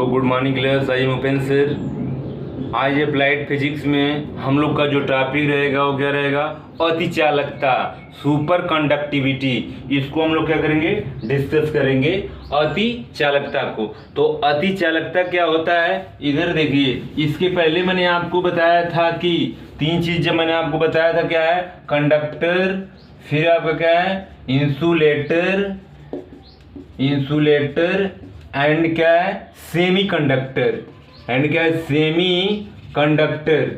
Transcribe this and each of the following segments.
Good morning class. I am open sir. आज applied physics में हम लोग का जो टॉपिक रहेगा वो क्या रहेगा? अतिचालकता, सुपर कंडक्टिविटी। इसको हम लोग क्या करेंगे? डिस्कस करेंगे अतिचालकता को। तो अतिचालकता क्या होता है? इधर देखिए, इसके पहले मैंने आपको बताया था कि तीन चीज जब मैंने आपको बताया था, क्या है? कंडक्टर, फिर आपका क्या है? इंसुलेटर एंड क्या है? Semi conductor. एंड क्या है? Semi conductor.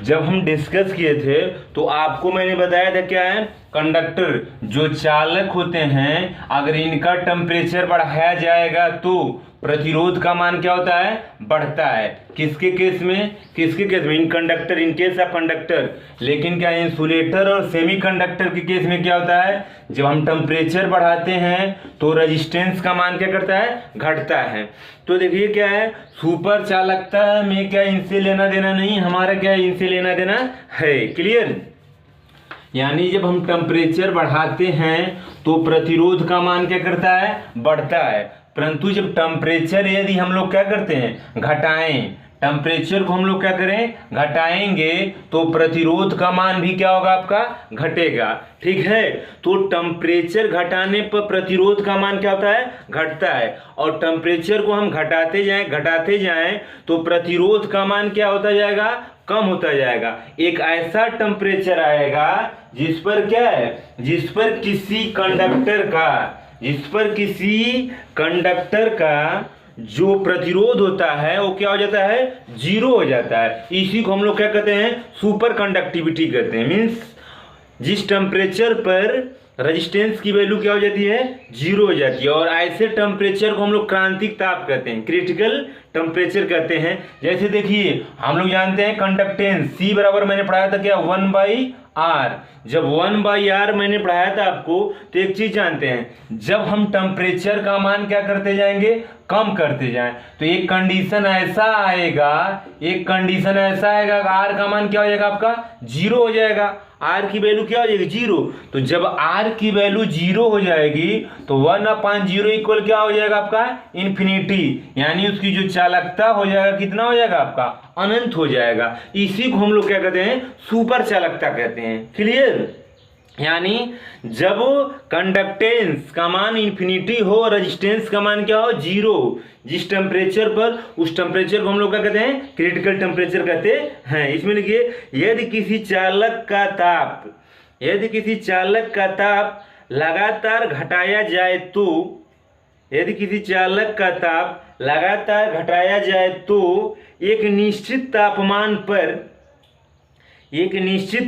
जब हम डिस्कस किए थे तो आपको मैंने बताया था क्या है? कंडक्टर जो चालक होते हैं, अगर इनका टेम्परेचर बढ़ाया जाएगा तो प्रतिरोध का मान क्या होता है? बढ़ता है। किसके केस में? In conductor, in case of conductor. लेकिन क्या इंसुलेटर और सेमी कंडक्टर के केस में क्या होता है? जब हम टेम्परेचर बढ़ाते हैं तो रेजिस्टेंस का मान क्या करता है? घटता है। तो देखिए क्या है, सुपर चालकता में क्या इनसे लेना देना नहीं, हमारा क्या इनसे लेना देना है। क्लियर? यानी जब हम टेम्परेचर बढ़ाते हैं तो प्रतिरोध का मान क्या करता है? बढ़ता है। परंतु जब टेम्परेचर यदि हम लोग क्या करते हैं? घटाएं, टेम्परेचर को हम लोग क्या करें? घटाएंगे तो प्रतिरोध का मान भी क्या होगा? आपका घटेगा। ठीक है, तो टेम्परेचर घटाने पर प्रतिरोध का मान क्या होता है? घटता है। और टेम्परेचर को हम घटाते जाएं तो प्रतिरोध का मान क्या होता जाएगा? कम होता जाएगा। एक ऐसा टेम्परेचर आएगा जिस पर क्या है? जिस पर किसी कंडक्टर का जो प्रतिरोध होता है वो क्या हो जाता है? जीरो हो जाता है। इसी को हम लोग क्या कहते हैं? सुपर कंडक्टिविटी कहते हैं। मीन्स जिस टेम्परेचर पर रेजिस्टेंस की वैल्यू क्या हो जाती है? जीरो हो जाती है। और ऐसे टेम्परेचर को हम लोग क्रांतिक ताप कहते हैं, क्रिटिकल टेम्परेचर कहते हैं। जैसे देखिए, हम लोग जानते हैं कंडक्टेंस C बराबर मैंने पढ़ाया था क्या? 1/R। जब 1/R मैंने पढ़ाया था आपको, तो एक चीज जानते हैं, जब हम टेम्परेचर का मान क्या करते जाएंगे? कम करते जाएं, तो एक कंडीशन ऐसा आएगा R का मान क्या हो जाएगा? आपका जीरो हो जाएगा। R की वैल्यू क्या हो जाएगी? जीरो। तो जब R की वैल्यू जीरो हो जाएगी तो 1/0 इक्वल क्या हो जाएगा? आपका इन्फिनिटी। यानी उसकी जो चालकता हो जाएगा, कितना हो जाएगा? आपका अनंत हो जाएगा। इसी को हम लोग क्या कहते हैं? सुपर चालकता कहते हैं। क्लियर? यानी जब कंडक्टेंस का मान इन्फिनिटी हो, रेजिस्टेंस का मान क्या हो? जीरो। जिस टेम्परेचर पर, उस टेम्परेचर को हम लोग क्या कहते हैं? क्रिटिकल टेम्परेचर कहते हैं। इसमें लिखिए, यदि किसी चालक का ताप लगातार घटाया जाए तो एक निश्चित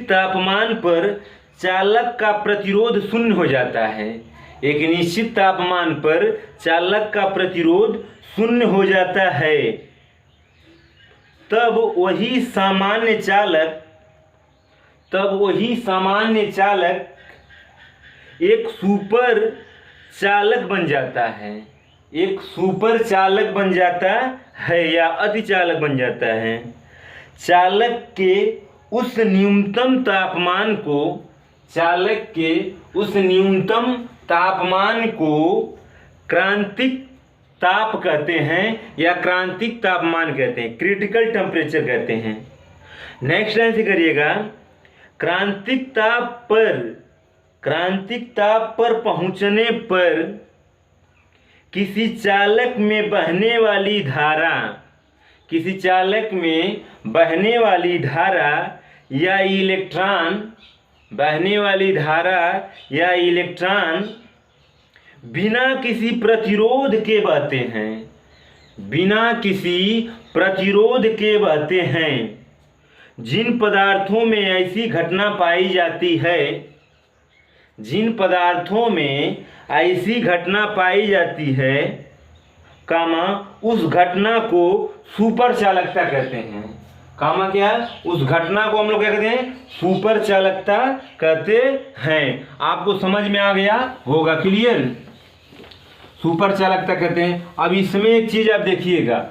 तापमान पर चालक का प्रतिरोध शून्य हो जाता है। एक निश्चित तापमान पर चालक का प्रतिरोध शून्य हो जाता है। तब वही सामान्य चालक एक सुपर चालक बन जाता है। या अतिचालक बन जाता है। चालक के उस न्यूनतम तापमान को क्रांतिक ताप कहते हैं या क्रांतिक तापमान कहते हैं, क्रिटिकल टेम्परेचर कहते हैं। नेक्स्ट लाइन से करिएगा, क्रांतिक ताप पर पहुंचने पर किसी चालक में बहने वाली धारा या इलेक्ट्रॉन बिना किसी प्रतिरोध के बहते हैं। जिन पदार्थों में ऐसी घटना पाई जाती है, उस घटना को सुपर चालकता कहते हैं। क्या? उस घटना को हम लोग क्या कहते हैं? सुपर चालकता कहते हैं। आपको समझ में आ गया होगा। क्लियर? सुपर चालकता कहते हैं। अब इसमें एक चीज आप देखिएगा,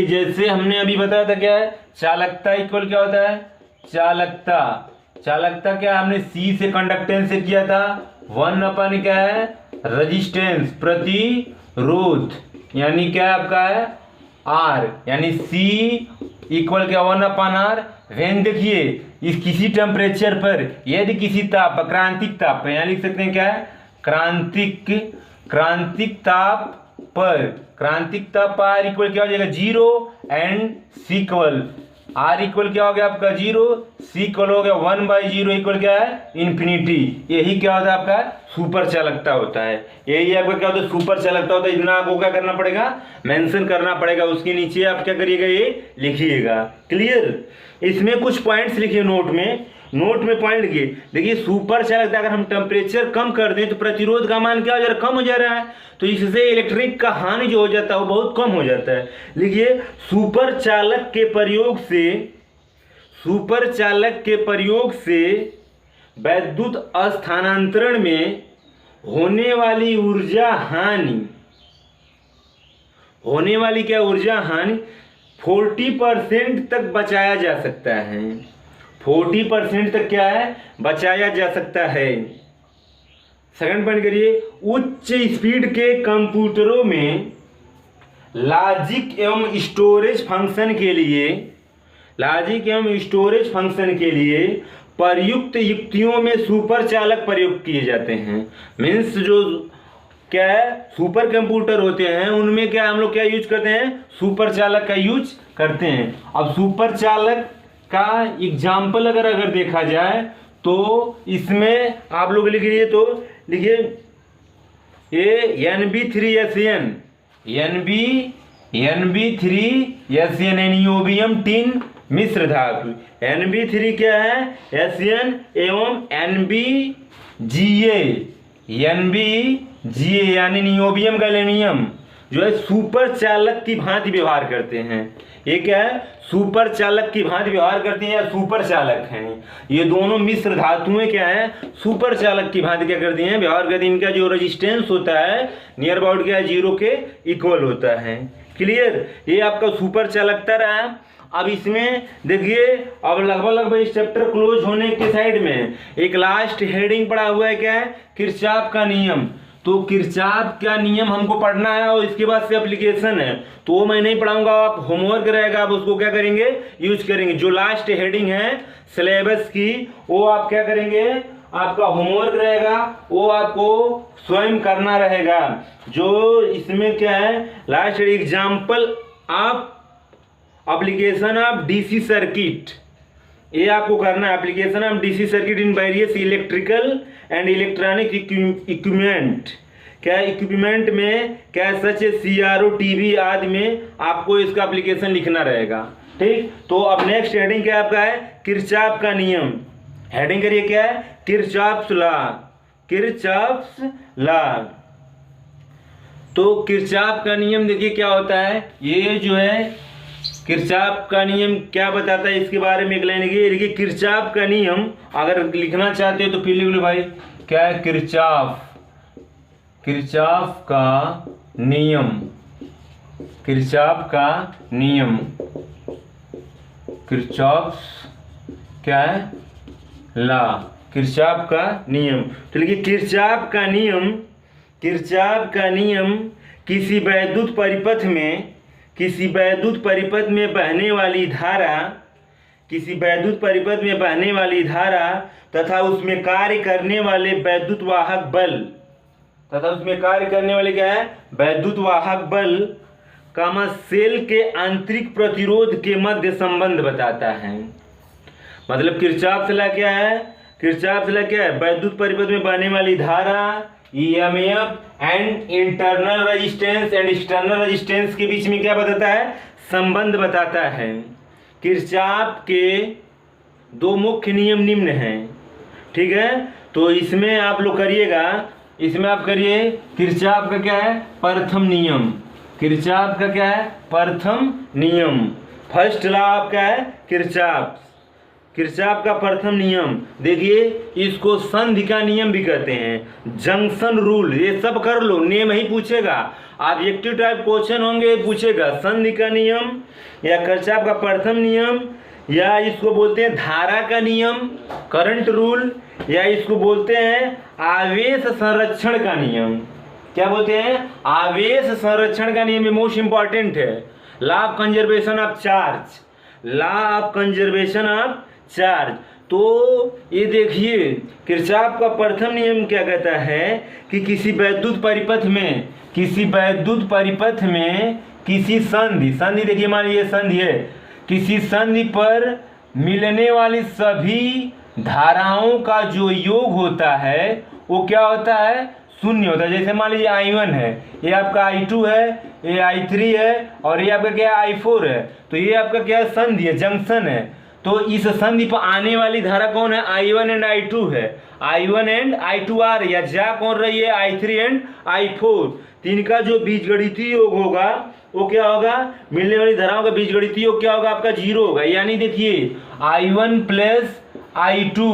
जैसे हमने अभी बताया था क्या है? चालकता इक्वल क्या होता है? चालकता क्या हमने C से कंडक्टेंस से किया था? 1 अपन क्या है? रेजिस्टेंस, प्रतिरोध। यानी क्या आपका है R, यानी C इक्वल क्या 1/R। वेन देखिए इस किसी टेम्परेचर पर यदि किसी ताप क्रांतिक ताप पर, यहाँ लिख सकते हैं क्या है क्रांतिक ताप पर, क्रांतिक ताप पर R इक्वल क्या हो जाएगा 0 and C equal R equal क्या हो गया आपका 0, C इक्वल हो गया 1/0 इक्वल क्या है इन्फिनिटी। यही क्या होता है आपका सुपर चालकता होता है। यही आपका क्या होता है सुपर चालकता होता है। इतना आपको क्या करना पड़ेगा मेंशन करना पड़ेगा, उसके नीचे आप क्या करिएगा ये लिखिएगा। क्लियर। इसमें कुछ पॉइंट्स लिखिए नोट में पॉइंट लिखिए। देखिए सुपर चालकता अगर हम टेम्परेचर कम कर दें तो प्रतिरोध का मान क्या हो जा रहा है कम हो जा रहा है, तो इससे इलेक्ट्रिक का हानि जो हो जाता है वो बहुत कम हो जाता है। लिखिए सुपर चालक के प्रयोग से वैद्युत स्थानांतरण में होने वाली ऊर्जा हानि 40% तक बचाया जा सकता है। 40% तक क्या है बचाया जा सकता है। सेकंड पॉइंट करिए, उच्च स्पीड के कंप्यूटरों में लॉजिक एवं स्टोरेज फंक्शन के लिए प्रयुक्त युक्तियों में सुपर चालक प्रयोग किए जाते हैं। मीन्स जो क्या है सुपर कंप्यूटर होते हैं उनमें क्या हम लोग क्या यूज करते हैं सुपर चालक का यूज करते हैं। अब सुपर चालक का एग्जाम्पल अगर देखा जाए तो इसमें आप लोग लिखिए, तो लिखिए ये NB3SN नियोबियम टिन मिश्र धातु। NB3 क्या है SN एवं NBGA यानी नियोबियम गैलेनियम जो है सुपर चालक की भांति व्यवहार करते हैं। ये क्या है सुपर चालक की भांति व्यवहार करती हैं या सुपर चालक हैं। ये दोनों मिश्र धातुएं क्या है सुपर चालक की भांति क्या करती हैं व्यवहार करती हैं। इनका जो रेजिस्टेंस होता है नियर अबाउट क्या है 0 के इक्वल होता है। क्लियर। ये आपका सुपर चालकता रहा। अब इसमें देखिए अब लगभग इस चैप्टर क्लोज होने के साइड में एक लास्ट हेडिंग पड़ा हुआ है क्या है किरचॉफ का नियम। तो किरचॉफ का नियम हमको पढ़ना है और इसके बाद से एप्लीकेशन है, तो वो मैं नहीं पढ़ाऊंगा, आप होमवर्क रहेगा आप उसको क्या करेंगे यूज करेंगे। जो लास्ट हेडिंग है सिलेबस की वो आप क्या करेंगे आपका होमवर्क रहेगा वो आपको स्वयं करना रहेगा। जो इसमें क्या है last example of application of DC circuit, ये आपको करना है application of DC circuit in various electrical and electronic equipment. क्या इक्विपमेंट में क्या सच CRO टीवी आदि में आपको इसका एप्लीकेशन लिखना रहेगा। ठीक। तो अब नेक्स्ट हेडिंग क्या आपका है किरचॉफ का नियम। हेडिंग करिए क्या है किरचॉफ्स लॉ। तो किरचॉफ का नियम देखिए क्या होता है। ये जो है किरचॉफ का नियम क्या बताता है इसके बारे में एक लाइन लिखिए। किरचॉफ का नियम अगर लिखना चाहते हो तो फिर लिख लो भाई क्या है किरचॉफ का नियम। किरचॉफ क्या है लॉ किरचॉफ का नियम। तो लिखिए किरचॉफ का नियम किसी वैद्युत परिपथ में बहने वाली धारा तथा उसमें कार्य करने वाले वैद्युत वाहक बल कामा सेल के आंतरिक प्रतिरोध के मध्य संबंध बताता है। मतलब किरचॉफ का क्या है वैद्युत परिपथ में बहने वाली धारा EMF and internal resistance and external resistance के बीच में क्या बताता है संबंध बताता है। किरचॉफ के दो मुख्य नियम निम्न हैं। ठीक है। तो इसमें आप लोग करिएगा, इसमें आप करिए किरचॉफ का क्या है प्रथम नियम। किरचॉफ का क्या है प्रथम नियम। फर्स्ट लॉ आपका है किरचॉफ का प्रथम नियम। देखिए इसको संधि का नियम भी कहते हैं, जंक्शन रूल। ये सब कर लो, नेम ही पूछेगा, ऑब्जेक्टिव टाइप क्वेश्चन होंगे पूछेगा। संधि का नियम या किरचॉफ का प्रथम नियम या इसको बोलते हैं धारा का नियम करंट रूल, या इसको बोलते हैं आवेश संरक्षण का नियम। क्या बोलते हैं, आवेश संरक्षण का नियम मोस्ट इंपॉर्टेंट है, law of conservation of charge, law of conservation of charge. तो ये देखिए किरचॉफ का प्रथम नियम क्या कहता है कि किसी वैद्युत परिपथ में, किसी वैद्युत परिपथ में किसी संधि, संधि देखिए मान लीजिए संधि है, किसी संधि पर मिलने वाली सभी धाराओं का जो योग होता है वो क्या होता है, शून्य होता है। जैसे मान लीजिए I1 है, ये आपका I2 है, ये I3 है और ये आपका क्या है I4 है। तो ये आपका क्या है, संधि है, जंक्शन है। तो इस संधि पर आने वाली धारा कौन है, I1 एंड I2 है, I1 एंड I2 आ रही है, जा कौन रही है, I3 एंड I4। तो इनका जो बीजगणितीय योग होगा वो क्या होगा, मिलने वाली धाराओं का बीजगणितीय योग क्या होगा आपका 0 होगा। यानी देखिए I1 प्लस I2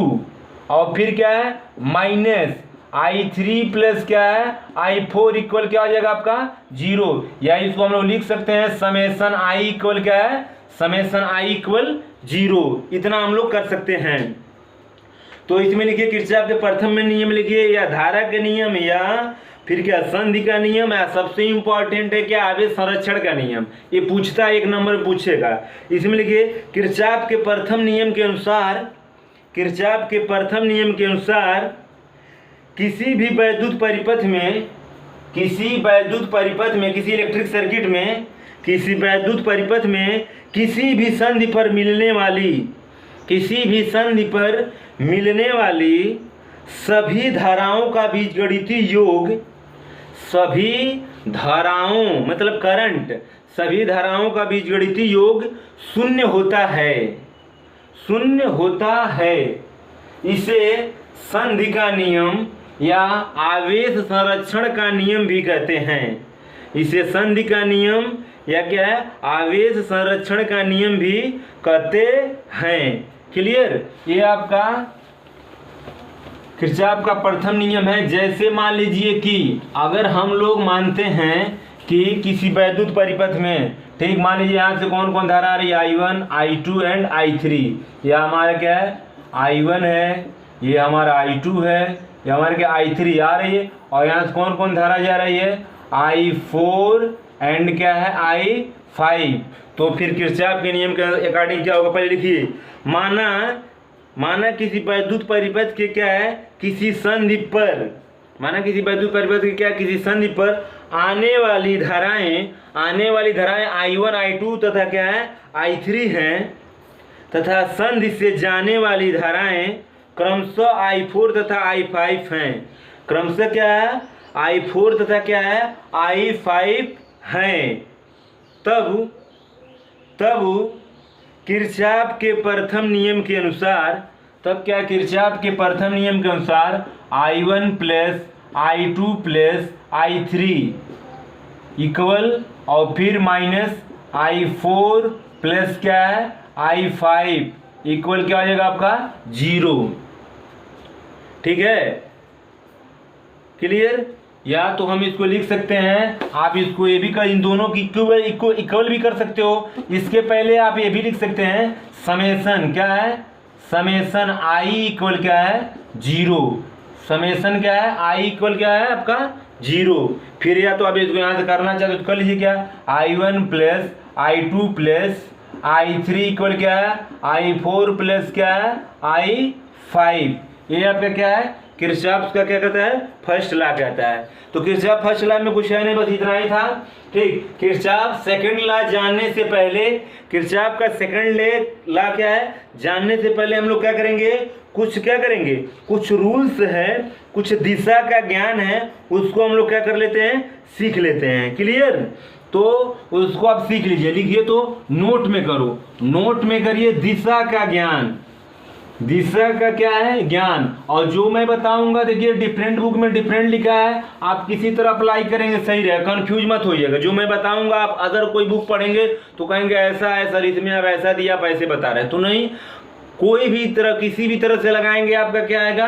और फिर क्या है माइनस I3 प्लस क्या है I4 इक्वल क्या हो जाएगा आपका 0। या इसको हम लोग लिख सकते हैं समेसन I इक्वल क्या है, समेसन I इक्वल 0। इतना हम लोग कर सकते हैं। तो इसमें लिखिए किरचॉफ के प्रथम में नियम लिखिए, या धारा के नियम, या फिर क्या संधि का नियम, या सबसे इंपॉर्टेंट है क्या आवेश संरक्षण का नियम। ये पूछता है, एक नंबर पूछेगा। इसमें लिखिए किरचॉफ के प्रथम नियम के अनुसार, किरचॉफ के प्रथम नियम के अनुसार किसी भी वैद्युत परिपथ में, किसी वैद्युत परिपथ में, किसी इलेक्ट्रिक सर्किट में, किसी वैद्युत परिपथ में किसी भी संधि पर मिलने वाली, किसी भी संधि पर मिलने वाली सभी धाराओं का बीजगणितीय योग, सभी धाराओं मतलब करंट, सभी धाराओं का बीजगणितीय योग शून्य होता है, शून्य होता है। इसे संधि का नियम या आवेश संरक्षण का नियम भी कहते हैं। इसे संधि का नियम या क्या है, आवेश संरक्षण का नियम भी कहते हैं। क्लियर, ये आपका किरचॉफ का प्रथम नियम है। जैसे मान लीजिए कि अगर हम लोग मानते हैं कि किसी वैद्युत परिपथ में, ठीक, मान लीजिए यहाँ से कौन कौन धारा आ रही है, I1, I2 एंड I3। यह हमारा क्या है, I1 है, ये हमारा I2 है, ये हमारे क्या I3 आ रही है, और यहाँ से कौन कौन धारा जा रही है, I4 एंड क्या है I5। तो फिर किरचॉफ के नियम के अकॉर्डिंग क्या होगा, पहले लिखिए, माना किसी वैद्युत परिपथ के क्या है, किसी संधि पर, माना किसी वैद्युत परिपथ के क्या, किसी संधि पर आने वाली धाराएं I1, I2 तथा क्या है I3 हैं, तथा संधि से जाने वाली धाराएं क्रमशः I4 तथा I5 हैं। क्रमशः क्या है, I4 तथा क्या है I5 हैं। तब किरचॉफ के प्रथम नियम के अनुसार, तब क्या, किरचॉफ के प्रथम नियम के अनुसार I1 plus I2 plus I3 equal और फिर माइनस I4 प्लस क्या है I5 इक्वल क्या हो जाएगा आपका 0। ठीक है, क्लियर। या तो हम इसको लिख सकते हैं, आप इसको ये भी कर, इन दोनों की इक्वल भी कर सकते हो। इसके पहले आप ये भी लिख सकते हैं समेसन क्या है, समेसन I इक्वल क्या है 0। समेसन क्या है I इक्वल क्या है आपका 0। फिर या तो आप इसको यहाँ से करना चाहते हो तो कर लीजिए, क्या I1 plus I2 plus I3 equal क्या है I4 प्लस क्या है I5। ये आपका क्या है, किरचॉफ का क्या कहता है, फर्स्ट लॉ कहता है। तो किरचॉफ फर्स्ट लॉ में कुछ है नहीं, बस इतना ही था। ठीक, किरचॉफ सेकंड लॉ जानने से पहले, किरचॉफ का सेकंड लॉ क्या है जानने से पहले हम लोग क्या करेंगे, कुछ रूल्स है, कुछ दिशा का ज्ञान है, उसको हम लोग क्या कर लेते हैं, सीख लेते हैं। क्लियर, तो उसको आप सीख लीजिए। लिखिए तो नोट में करो, नोट में करिए दिशा का ज्ञान, दिशा का क्या है ज्ञान। और जो मैं बताऊंगा देखिए डिफरेंट बुक में डिफरेंट लिखा है, आप किसी तरह अप्लाई करेंगे सही रहेगा, कंफ्यूज मत होइएगा। जो मैं बताऊंगा आप अदर कोई बुक पढ़ेंगे तो कहेंगे ऐसा है सर, इसमें आप ऐसा दिया, आप ऐसे बता रहे हैं, तो नहीं, कोई भी तरह किसी भी तरह से लगाएंगे आपका क्या आएगा,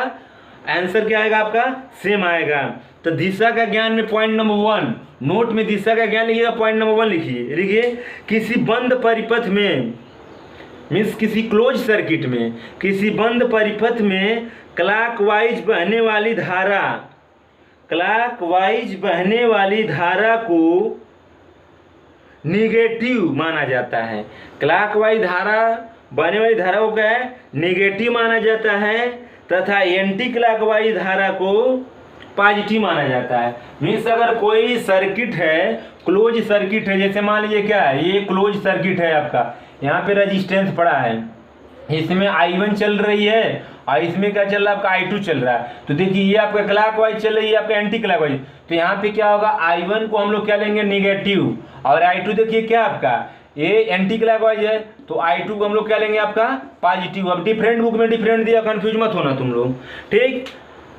आंसर क्या आएगा आपका सेम आएगा। तो दिशा का ज्ञान में पॉइंट नंबर 1, नोट में दिशा का ज्ञान लिखिएगा, पॉइंट नंबर 1 लिखिए, किसी बंद परिपथ में, मीन्स किसी क्लोज सर्किट में, किसी बंद परिपथ में क्लॉकवाइज बहने वाली धारा, क्लॉकवाइज बहने वाली धारा को निगेटिव माना जाता है। क्लॉकवाइज धारा बहने वाली धारा को क्या है, निगेटिव माना जाता है, तथा एंटी क्लॉकवाइज धारा को पॉजिटिव माना जाता है। मीन्स अगर कोई सर्किट है, क्लोज सर्किट है, जैसे मान लीजिए क्या है, ये क्लोज सर्किट है आपका, यहाँ पे रेजिस्टेंस पड़ा है, इसमें I1 चल रही है और इसमें क्या चल रहा है आपका I2 चल रहा है। तो देखिए ये आपका क्लॉकवाइज चल रही है, आपका एंटी क्लॉकवाइज, तो यहाँ पे क्या होगा, I1 को हम लोग क्या लेंगे, निगेटिव, और I2 देखिए क्या आपका ये एंटी क्लॉकवाइज है, तो I2 को हम लोग क्या लेंगे आपका पॉजिटिव। अब डिफरेंट बुक में डिफरेंट दिया, कंफ्यूज मत होना तुम लोग, ठीक।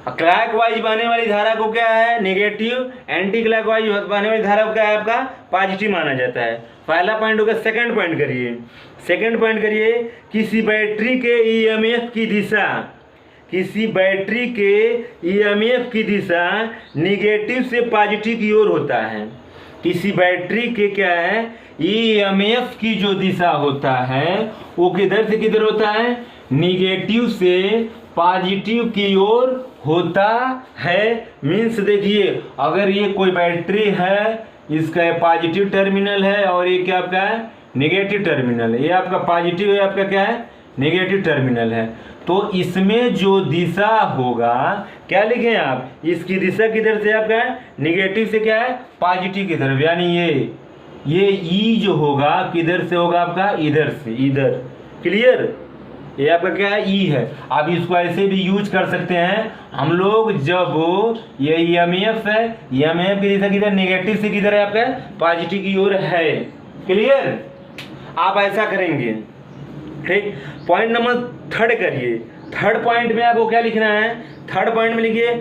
क्लॉकवाइज बहने वाली धारा को क्या है, नेगेटिव, एंटी क्लॉकवाइज बहने वाली धारा को क्या है आपका पॉजिटिव माना जाता है। पहला पॉइंट होगा। सेकंड पॉइंट करिए, सेकंड पॉइंट करिए, किसी बैटरी के ईएमएफ की दिशा, किसी बैटरी के ईएमएफ की दिशा निगेटिव से पॉजिटिव की ओर होता है। किसी बैटरी के क्या है, ईएमएफ की जो दिशा होता है वो किधर से किधर होता है, निगेटिव से पॉजिटिव की ओर होता है। मीन्स देखिए अगर ये कोई बैटरी है, इसका पॉजिटिव टर्मिनल है और ये क्या आपका है, नेगेटिव टर्मिनल है, ये आपका पॉजिटिव है, आपका क्या है, नेगेटिव टर्मिनल है, तो इसमें जो दिशा होगा, क्या लिखें आप, इसकी दिशा किधर से आपका है, निगेटिव से क्या है, पॉजिटिव की तरफ, यानी ये ई जो होगा किधर से होगा आपका, इधर से, इधर। क्लियर, ये आपका क्या है, ई है। आप इसको ऐसे भी यूज कर सकते हैं हम लोग, जब ये ईएमएफ है, ईएमएफ की दिशा किधर, नेगेटिव से किधर है आपका, पॉजिटिव की ओर है। क्लियर, आप ऐसा करेंगे, ठीक। पॉइंट नंबर थर्ड करिए। थर्ड पॉइंट में आपको क्या लिखना है, थर्ड पॉइंट में लिखिए,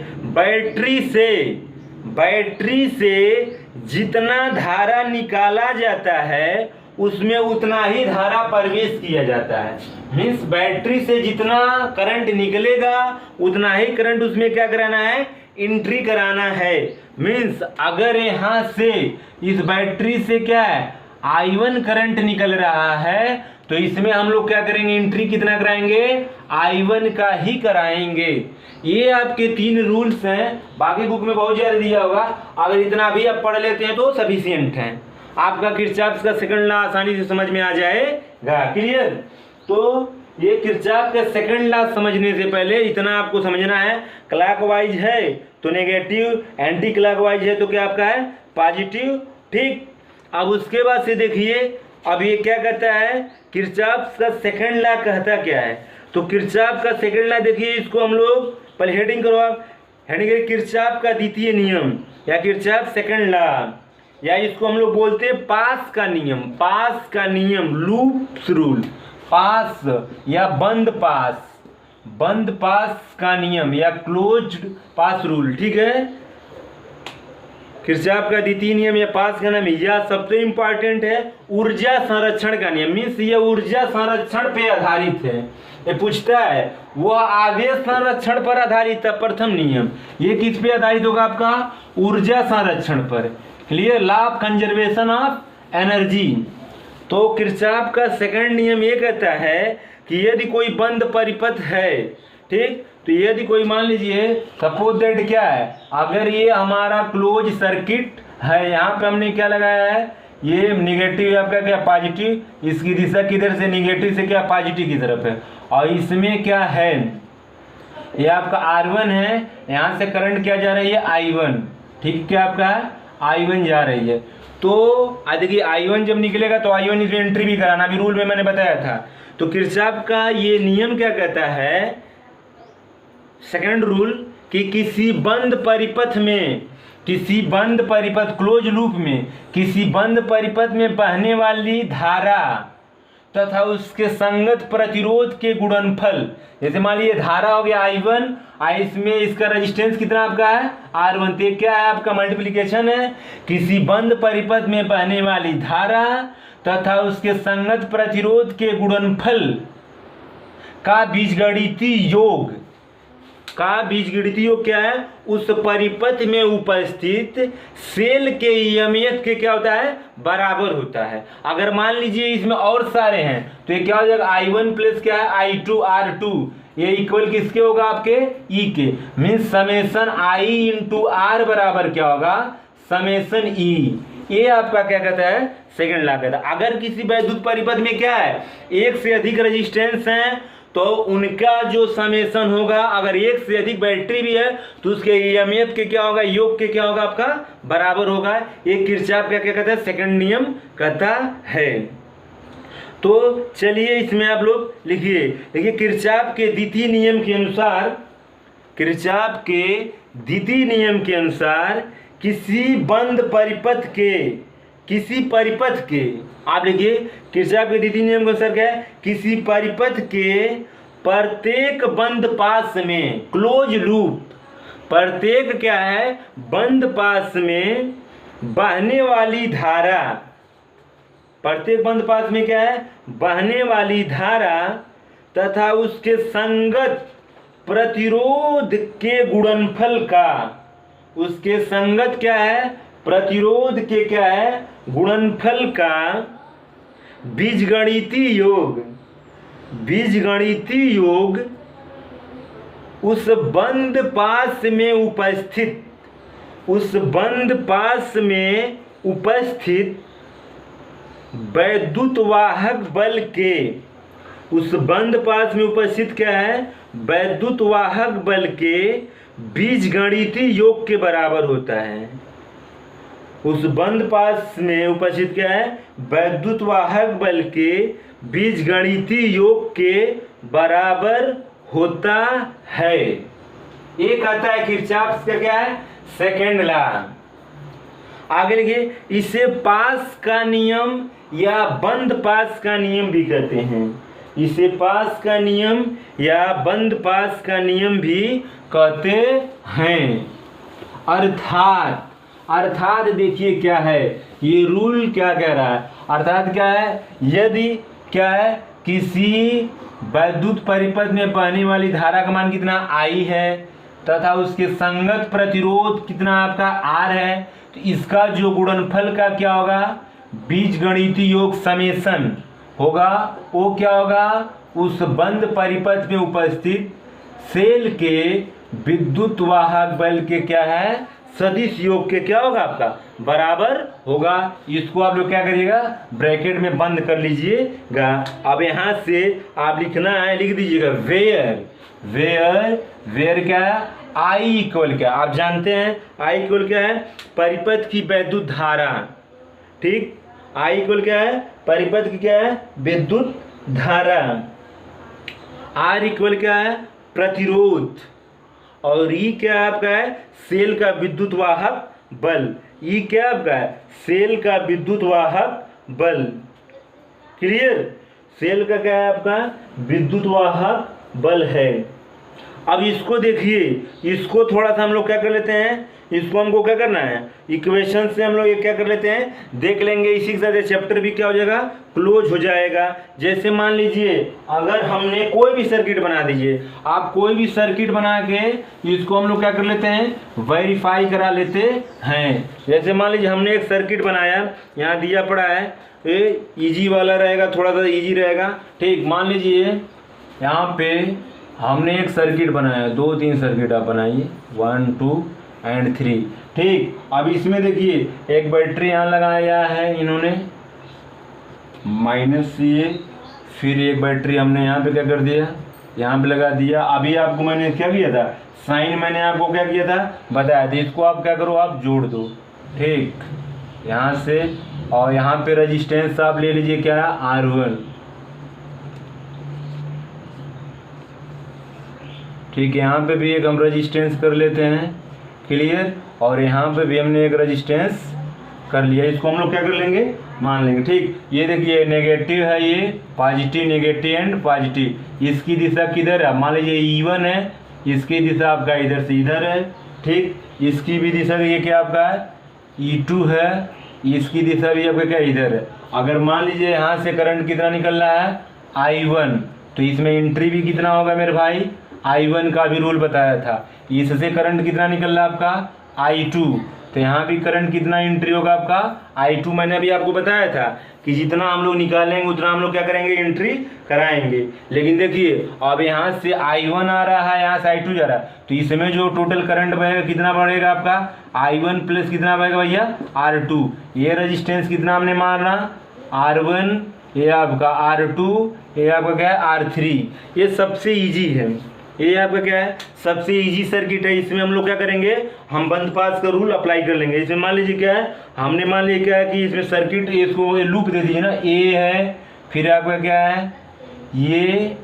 बैटरी से जितना धारा निकाला जाता है उसमें उतना ही धारा प्रवेश किया जाता है। मीन्स बैटरी से जितना करंट निकलेगा उतना ही करंट उसमें क्या कराना है, एंट्री कराना है। मीन्स अगर यहाँ से इस बैटरी से क्या है, I1 करंट निकल रहा है, तो इसमें हम लोग क्या करेंगे, एंट्री कितना कराएंगे, I1 का ही कराएंगे। ये आपके 3 रूल्स हैं, बाकी बुक में बहुत ज़्यादा दिया होगा, अगर इतना भी आप पढ़ लेते हैं तो सफिशिएंट है, आपका किरचॉफ का सेकंड लॉ आसानी से समझ में आ जाएगा। क्लियर, तो ये किरचॉफ का सेकंड लॉ समझने से पहले इतना आपको समझना है, क्लॉकवाइज है तो नेगेटिव, एंटी क्लॉकवाइज है तो क्या आपका है, पॉजिटिव, ठीक। अब उसके बाद से देखिए, अब ये क्या कहता है, किरचॉफ का सेकंड लॉ कहता क्या है, तो किरचॉफ का सेकंड लॉ देखिए, इसको हम लोग पहले हेडिंग करो आप, हेडिंग किरचॉफ का द्वितीय नियम या किरचॉफ सेकंड लॉ, या इसको हम लोग बोलते हैं पास का नियम, पास का नियम, लूप्स रूल, पास या बंद पास का नियम या क्लोज्ड पास रूल, ठीक है। किरचॉफ का द्वितीय नियम या पास का नियम, यह सबसे इंपॉर्टेंट है। ऊर्जा संरक्षण का नियम, मीन्स ये ऊर्जा संरक्षण पे आधारित है। ये पूछता है वह आवेश संरक्षण पर आधारित है, प्रथम नियम। ये किस पे आधारित होगा आपका, ऊर्जा संरक्षण पर। Clear, law of conservation of energy. तो किरचॉफ का सेकंड नियम ये कहता है कि यदि कोई बंद परिपथ है, ठीक, तो यदि कोई मान लीजिए सपोज दैट क्या है, अगर ये हमारा क्लोज सर्किट है, यहाँ पे हमने क्या लगाया है, ये निगेटिव आपका क्या पॉजिटिव, इसकी दिशा किधर से, निगेटिव से क्या पॉजिटिव की तरफ है, और इसमें क्या है, ये आपका R1 है, यहाँ से करंट क्या जा रही है, I1, ठीक, क्या आपका I1 जा रही है। तो देखिए I1 जब निकलेगा तो I1 इसमें एंट्री भी कराना, अभी रूल में मैंने बताया था। तो किरचॉफ का ये नियम क्या कहता है, सेकंड रूल, कि किसी बंद परिपथ में, किसी बंद परिपथ, क्लोज लूप में, किसी बंद परिपथ में बहने वाली धारा तथा उसके संगत प्रतिरोध के गुणनफल, जैसे मान लीजिए धारा हो गया I1, इसमें इसका रेजिस्टेंस कितना आपका है, R1, तो क्या है आपका मल्टीप्लिकेशन है, किसी बंद परिपथ में बहने वाली धारा तथा उसके संगत प्रतिरोध के गुणनफल का बीजगणितीय योग, का बीजगणितीय योग क्या है, उस परिपथ में उपस्थित सेल के ईएमएफ के क्या होता है, बराबर होता है। अगर मान लीजिए इसमें और सारे हैं तो ये क्या हो जाएगा, I1 प्लस क्या है, I2 R2, ये इक्वल किसके होगा आपके ई के, means summation I into R बराबर क्या होगा समेशन ई। ये आपका क्या कहता है सेकंड लॉ कहता है। अगर किसी वैद्युत परिपथ में क्या है एक से अधिक रेजिस्टेंस है तो उनका जो समेशन होगा, अगर एक से अधिक बैटरी भी है तो उसके ईएमएफ के क्या होगा योग के क्या होगा आपका बराबर होगा। ये किरचॉफ का क्या कहता है सेकंड नियम कहता है। तो चलिए इसमें आप लोग लिखिए, देखिए किरचॉफ के द्वितीय नियम के अनुसार, किरचॉफ के द्वितीय नियम के अनुसार किसी बंद परिपथ के, किसी परिपथ के, आप लिखिए किरचॉफ के द्वितीय नियम के अनुसार क्या है, किसी परिपथ के प्रत्येक बंद पास में, क्लोज लूप, प्रत्येक क्या है बंद पास में बहने वाली धारा, प्रत्येक बंद पास में क्या है बहने वाली धारा तथा उसके संगत प्रतिरोध के गुणनफल का, उसके संगत क्या है प्रतिरोध के क्या है गुणनफल का बीजगणितीय योग, बीजगणितीय योग उस बंद पास में उपस्थित, उस बंद पास में उपस्थित वैद्युत वाहक बल के, उस बंद पास में उपस्थित क्या है वैद्युत वाहक बल के बीजगणितीय योग के बराबर होता है। उस बंद पास में उपस्थित क्या है वैद्युत वाहक बल के बीजगणितीय योग के बराबर होता है। ये कहता है किरचॉफ का क्या है सेकेंड लॉ। आगे लिखिए, इसे पास का नियम या बंद पास का नियम भी कहते हैं, इसे पास का नियम या बंद पास का नियम भी कहते हैं। अर्थात, अर्थात देखिए क्या है ये रूल क्या कह रहा है, अर्थात क्या है यदि क्या है किसी वैद्युत परिपथ में बहने वाली धारा का मान कितना आई है तथा उसके संगत प्रतिरोध कितना आपका आर है, तो इसका जो गुणनफल का क्या होगा बीजगणितीय योग समेशन होगा, वो क्या होगा उस बंद परिपथ में उपस्थित सेल के विद्युत वाहक बल के क्या है सदिश योग के क्या होगा आपका बराबर होगा। इसको आप लोग क्या करिएगा ब्रैकेट में बंद कर लीजिएगा। अब यहाँ से आप लिखना है, लिख दीजिएगा वेयर, वेयर, वेयर क्या है आई इक्वल क्या, आप जानते हैं आई इक्वल क्या है परिपथ की वैद्युत धारा, ठीक, आई इक्वल क्या है परिपथ की क्या है विद्युत धारा, आर इक्वल क्या है प्रतिरोध, और ई क्या आपका है सेल का विद्युत वाहक बल, ई क्या आपका है सेल का विद्युत वाहक बल। क्लियर, सेल का क्या है आपका विद्युत वाहक बल है। अब इसको देखिए, इसको थोड़ा सा हम लोग क्या कर लेते हैं, इसको हमको क्या करना है इक्वेशन से हम लोग ये क्या कर लेते हैं देख लेंगे, इसी के साथ ये चैप्टर भी क्या हो जाएगा क्लोज हो जाएगा। जैसे मान लीजिए अगर हमने कोई भी सर्किट बना दीजिए, आप कोई भी सर्किट बना के इसको हम लोग क्या कर लेते हैं वेरीफाई करा लेते हैं। जैसे मान लीजिए हमने एक सर्किट बनाया, यहाँ दिया पड़ा है, ये ईजी वाला रहेगा, थोड़ा सा ईजी रहेगा, ठीक। मान लीजिए यहाँ पे हमने एक सर्किट बनाया, 2-3 सर्किट आप बनाइए 1 2 एंड 3, ठीक। अब इसमें देखिए एक बैटरी यहाँ लगाया है इन्होंने माइनस ये, फिर एक बैटरी हमने यहाँ पे क्या कर दिया यहाँ पे लगा दिया। अभी आपको मैंने क्या किया था साइन मैंने आपको क्या किया था बताया था, इसको आप क्या करो आप जोड़ दो, ठीक, यहाँ से, और यहाँ पे रेजिस्टेंस आप ले लीजिए क्या R1, ठीक है। यहाँ पे भी एक हम रेजिस्टेंस कर लेते हैं, क्लियर, और यहाँ पे भी हमने एक रेजिस्टेंस कर लिया, इसको हम लोग क्या कर लेंगे मान लेंगे, ठीक। ये देखिए नेगेटिव है, ये पॉजिटिव, नेगेटिव एंड पॉजिटिव, इसकी दिशा किधर है मान लीजिए E1 है, इसकी दिशा आपका इधर से इधर है, ठीक। इसकी भी दिशा देखिए क्या आपका है E2 है, इसकी दिशा भी आपका क्या इधर है। अगर मान लीजिए यहाँ से करंट कितना निकल रहा है I1, तो इसमें एंट्री भी कितना होगा मेरे भाई I1 का भी रूल बताया था, इससे करंट कितना निकल रहा है आपका I2, तो तो यहाँ भी करंट कितना एंट्री होगा आपका I2। मैंने अभी आपको बताया था कि जितना हम लोग निकालेंगे उतना हम लोग क्या करेंगे, एंट्री कराएंगे। लेकिन देखिए अब यहाँ से I1 आ रहा है, यहाँ से I2 जा रहा है, तो इसमें जो टोटल करंट बहेगा कितना बढ़ेगा आपका I1 प्लस कितना बहेगा भैया R2। ये रजिस्टेंस कितना हमने माना R1, ये आपका R2, ये आपका क्या है R3। ये सबसे ईजी है, ये आपका क्या है सबसे इजी सर्किट है। इसमें हम लोग क्या करेंगे, हम बंद पास का रूल अप्लाई कर लेंगे। इसमें मान लीजिए क्या है, हमने मान लिया क्या है कि इसमें सर्किट इसको लूप दे दीजिए ना, ए है, फिर आपका क्या है ये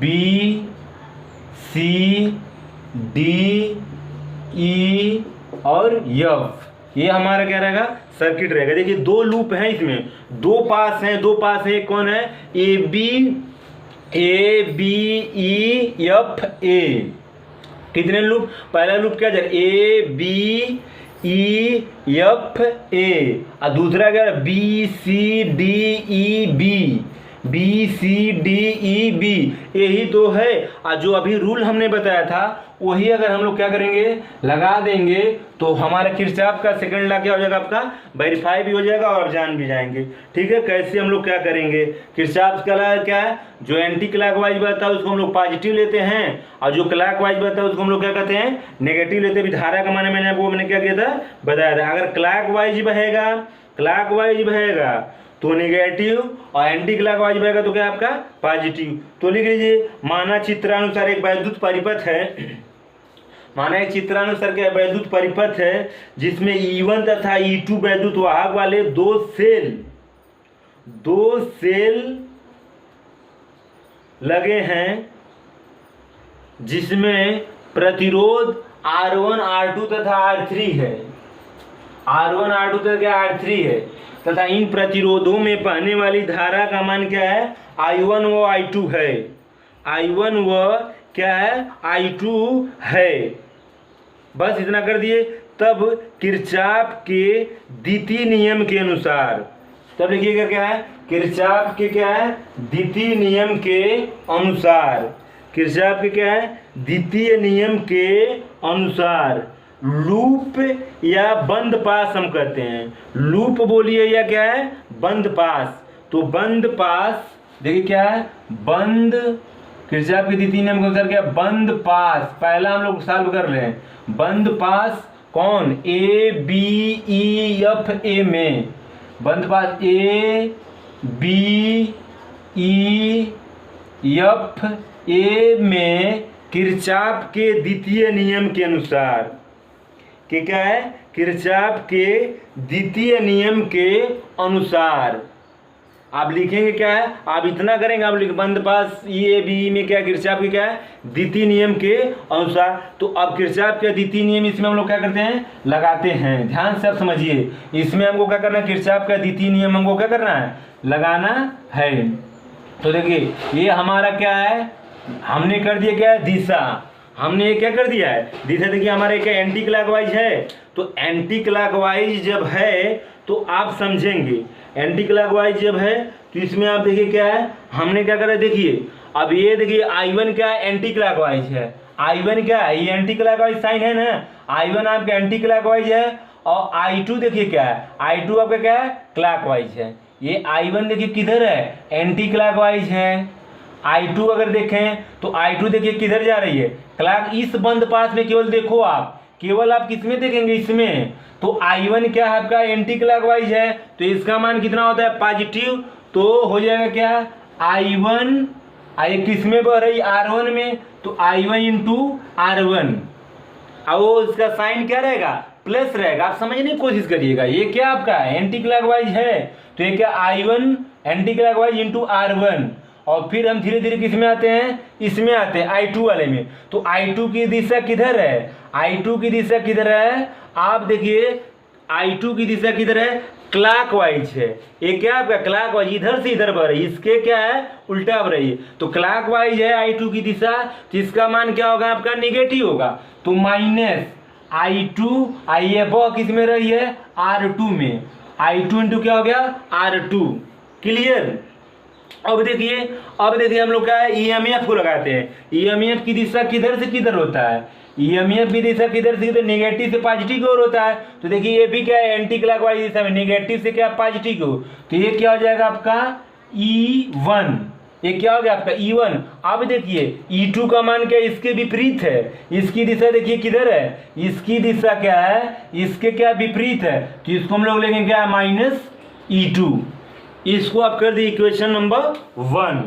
बी सी डी ई और एफ, ये हमारा क्या रहेगा सर्किट रहेगा। देखिए दो लूप हैं इसमें, दो पास हैं, कौन है A B E F A. कितने लूप, पहला लूप क्या जाए A B E F A, और दूसरा क्या है B C D E B C D E B, यही दो है। और जो अभी रूल हमने बताया था वही अगर हम लोग क्या करेंगे लगा देंगे तो हमारा किरचॉफ का सेकंड लॉ क्या हो जाएगा आपका वेरीफाई भी हो जाएगा और जान भी जाएंगे। ठीक है, कैसे हम लोग क्या करेंगे, किरचॉफ का लॉ क्या है, जो एंटी क्लॉकवाइज बहता है उसको हम लोग पॉजिटिव लेते हैं और जो क्लॉकवाइज बहता है उसको हम लोग क्या कहते हैं नेगेटिव लेते हैं। धारा का माने मैंने क्या किया था बताया था, अगर क्लॉकवाइज बहेगा तो नेगेटिव और एंटी क्लॉकवाइज बहेगा तो क्या आपका पॉजिटिव। तो लिख लीजिए, माना चित्रानुसार एक वैद्युत परिपथ है, माना एक चित्रानुसार क्या वैद्युत परिपथ है जिसमें E1 तथा E2 वैद्युत वाहक वाले दो सेल लगे हैं, जिसमें प्रतिरोध R1 R2 तथा R3 है, R1 R2 तथा R3 है, तथा इन प्रतिरोधों में बहने वाली धारा का मान क्या है I1 व I2 है, I1 व क्या है I2 है। बस इतना कर दिए। तब किरचॉफ के द्वितीय नियम के अनुसार, तब लिखिएगा क्या है किरचॉफ के क्या है द्वितीय नियम के अनुसार, किरचॉफ के क्या है द्वितीय नियम के अनुसार लूप या बंद पास हम कहते हैं। लूप बोलिए या क्या है बंद पास। तो बंद पास देखिए क्या है बंद, किरचॉफ के द्वितीय नियम के अनुसार क्या बंद पास, पहला हम लोग सॉल्व कर रहे हैं। बंद पास कौन A B E F A में, बंद पास A B E F A में किरचॉफ के द्वितीय नियम के अनुसार, कि क्या है किरचॉफ के द्वितीय नियम के अनुसार। आप लिखेंगे क्या है, आप इतना करेंगे, आप लिख बंद पास ए बी में क्या किरचॉफ के क्या है द्वितीय नियम के अनुसार। तो अब किरचॉफ के द्वितीय नियम इसमें हम लोग क्या करते हैं लगाते हैं। ध्यान से आप समझिए, इसमें हमको क्या करना है किरचॉफ का द्वितीय नियम हमको क्या करना है लगाना है। तो देखिए ये हमारा क्या है, हमने कर दिया क्या है दिशा, हमने ये क्या कर दिया है दिशा। देखिए हमारे क्या एंटी क्लॉकवाइज है, तो एंटी क्लॉकवाइज जब है तो आप समझेंगे, एंटी क्लॉकवाइज जब है तो इसमें आप देखिए क्या है हमने क्या करा। देखिए अब ये देखिए I1 क्या है एंटी क्लॉकवाइज है, I1 क्या है ये एंटी क्लॉकवाइज साइन है ना, I1 आपका एंटी क्लॉकवाइज है। और I2 देखिए क्या है I2 आपका क्या है क्लॉकवाइज है। ये I1 देखिए किधर है एंटी क्लॉकवाइज है, I2 अगर देखें तो I2 देखिए किधर जा रही है क्लॉक। इस बंद पास में केवल देखो आप, केवल आप किसमें देखेंगे इसमें, तो I1 क्या है आपका एंटी क्लॉकवाइज है, तो इसका मान कितना होता है पॉजिटिव। तो हो जाएगा क्या I1 किस में बह रही R1 में, तो I1 इंटू R1, और वो इसका साइन क्या रहेगा प्लस रहेगा। आप समझने की कोशिश करिएगा, ये क्या आपका एंटी क्लॉकवाइज है, तो ये क्या I1 anti clockwise into R1। और फिर हम धीरे धीरे किस में आते हैं इसमें आते हैं I2 वाले में। तो I2 की दिशा किधर है, I2 की दिशा किधर है, आप देखिए I2 की दिशा किधर है क्लॉकवाइज है। ये क्या आपका क्लॉकवाइज इधर से इधर बढ़ रही है, इसके क्या है उल्टा बढ़ रही है। तो क्लॉकवाइज है I2 की दिशा, तो इसका मान क्या होगा आपका निगेटिव होगा। तो माइनस I2 आइए किस में रही है R2 में, I2 इंटू क्या हो गया R2। क्लियर। अब देखिए हम लोग क्या है EMF को लगाते हैं। EMF की दिशा किधर से किधर होता है, ईएमएफ की दिशा किधर से किधर, नेगेटिव से पॉजिटिव की ओर होता है। तो देखिए ये भी क्या है, एंटी क्लॉकवाइज दिशा में, नेगेटिव से क्या पॉजिटिव की ओर। तो ये क्या हो जाएगा आपका E1, ये क्या हो गया आपका E1। अब देखिए E2 का मान क्या है, इसके विपरीत है, इसकी दिशा देखिए किधर है, इसकी दिशा क्या है, इसके क्या विपरीत है। तो इसको हम लोग लेंगे क्या, -E2। इसको आप कर दिए इक्वेशन नंबर 1,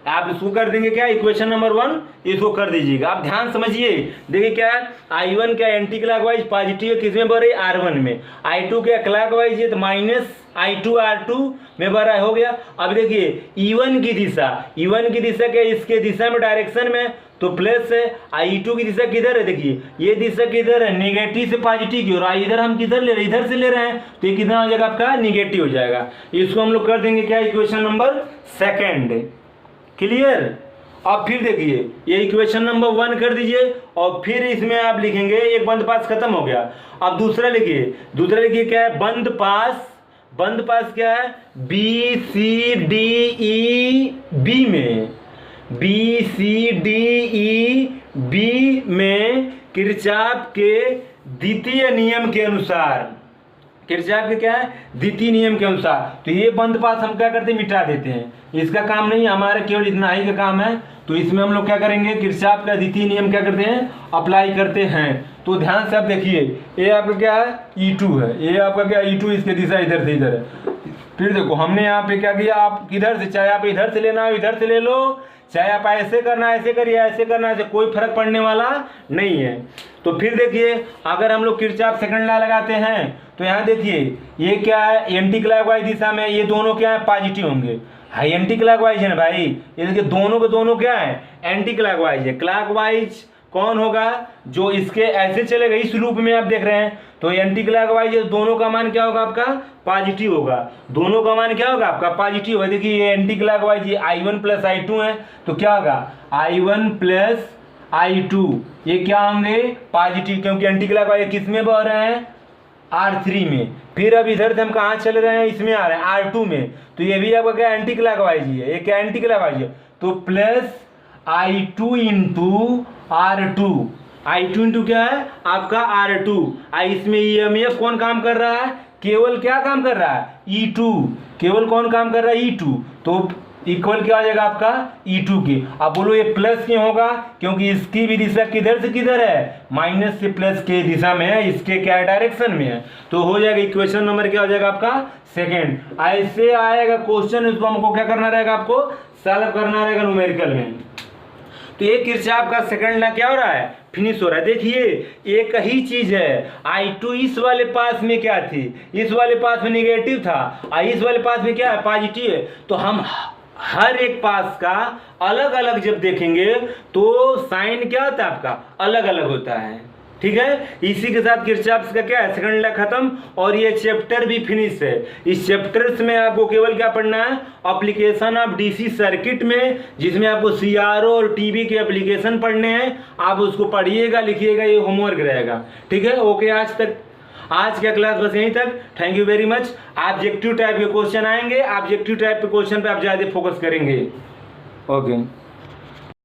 आप इसको कर देंगे क्या, इक्वेशन नंबर 1 इसको कर दीजिएगा। आप ध्यान समझिए, देखिए क्या है, I1 क्या एंटी क्लॉकवाइज पॉजिटिव है, किसमें बढ़ रही है, R1 में। I2 क्या क्लॉकवाइज है, तो -I2 R2 में बढ़ रहा है, हो गया। अब देखिए E1 की दिशा, E1 की दिशा क्या, इसके दिशा में डायरेक्शन में तो प्लस है। I2 की दिशा किधर है, देखिए ये दिशा किधर है, नेगेटिव से पॉजिटिव की ओर। इधर हम किधर ले रहे हैं, इधर से ले रहे हैं, तो ये कितना हो जाएगा आपका, नेगेटिव हो जाएगा। इसको हम लोग कर देंगे क्या, इक्वेशन नंबर 2। क्लियर। अब फिर देखिए ये इक्वेशन नंबर 1 कर दीजिए, और फिर इसमें आप लिखेंगे, एक बंद पास खत्म हो गया। अब दूसरा लिखिए, दूसरा लिखिए क्या है, बंद पास। बंद पास क्या है, BCDEB में, BCDEB में किरचॉफ के द्वितीय नियम के अनुसार, किरचॉफ के क्या है, द्वितीय नियम के अनुसार। तो ये बंद पास हम क्या करते हैं, मिटा देते हैं, इसका काम नहीं, हमारा केवल इतना ही का काम है। तो इसमें हम लोग क्या करेंगे, किरचॉफ का द्वितीय नियम क्या करते हैं, अप्लाई करते हैं। तो ध्यान से आप देखिए, ये आपका क्या है, E2 है, ये आपका क्या E2, इसके दिशा इधर से इधर है। फिर देखो हमने यहाँ पे क्या किया, आप किधर से, चाहे आप इधर से लेना हो इधर से ले लो, चाहे आप ऐसे करना ऐसे करिए, ऐसे करना ऐसे, कोई फर्क पड़ने वाला नहीं है। तो फिर देखिए अगर हम लोग किरचॉफ सेकंड लॉ लगाते हैं, तो यहाँ देखिए ये क्या है, एंटी क्लॉकवाइज दिशा में, ये दोनों क्या है, पॉजिटिव होंगे। हाई एंटी क्लॉकवाइज है ना भाई, ये देखिए दोनों के दोनों क्या है, एंटी क्लॉकवाइज है। क्लॉकवाइज कौन होगा, जो इसके ऐसे चलेगा, इस रूप में आप देख रहे हैं, तो एंटी क्लॉकवाइज दोनों का मान क्या होगा आपका, पॉजिटिव होगा। दोनों का मान क्या होगा आपका, पॉजिटिव होगा। देखिए ये एंटी क्लॉकवाइज, ये I1 + I2 है, तो क्या होगा, I1 + I2, ये क्या होंगे, पॉजिटिव, क्योंकि एंटी क्लॉकवाइज किस में बह रहे हैं, R3 में। फिर अब इधर से हम कहाँ चल रहे हैं, इसमें आ रहे हैं R2 में, तो ये भी आपका क्या एंटी क्लॉकवाइज है, ये क्या एंटी क्लॉकवाइज है। तो +I2 × R2, I2 इंटू क्या है आपका R2। इसमें EMF कौन काम कर रहा है, केवल क्या काम कर रहा है, E2, केवल कौन काम कर रहा है, E2। तो इक्वल क्या हो जाएगा आपका, E2 की। अब बोलो ये प्लस क्यों होगा, क्योंकि इसकी भी दिशा किधर से किधर है, माइनस से प्लस के दिशा में है, इसके क्या डायरेक्शन में है। तो हो जाएगा इक्वेशन नंबर क्या हो जाएगा आपका, 2। ऐसे आएगा क्वेश्चन, इसको हमको क्या करना रहेगा, आपको सॉल्व करना रहेगा न्यूमेरिकल में। तो ये किरचॉफ का सेकंड लॉ क्या हो रहा है, फिनिश हो रहा है। देखिए एक ही चीज है, I2 इस वाले पास में क्या थी, इस वाले पास में नेगेटिव था, इस वाले पास में क्या है, पॉजिटिव है। तो हम हर एक पास का अलग अलग जब देखेंगे तो साइन क्या होता है आपका, अलग अलग होता है। ठीक है, इसी के साथ किरचॉफ का क्या है, सेकंड लॉ खत्म, और ये चैप्टर भी फिनिश है। इस चैप्टर में आपको केवल क्या पढ़ना है, एप्लीकेशन ऑफ डीसी सर्किट में, जिसमें आपको CRO और टीवी के एप्लीकेशन पढ़ने हैं। आप उसको पढ़िएगा, लिखिएगा, ये होमवर्क रहेगा। ठीक है, ओके, आज का क्लास बस यहीं तक। Thank you very much. Objective type के क्वेश्चन आएंगे, ऑब्जेक्टिव टाइप के क्वेश्चन पे आप ज़्यादा फोकस करेंगे। ओके।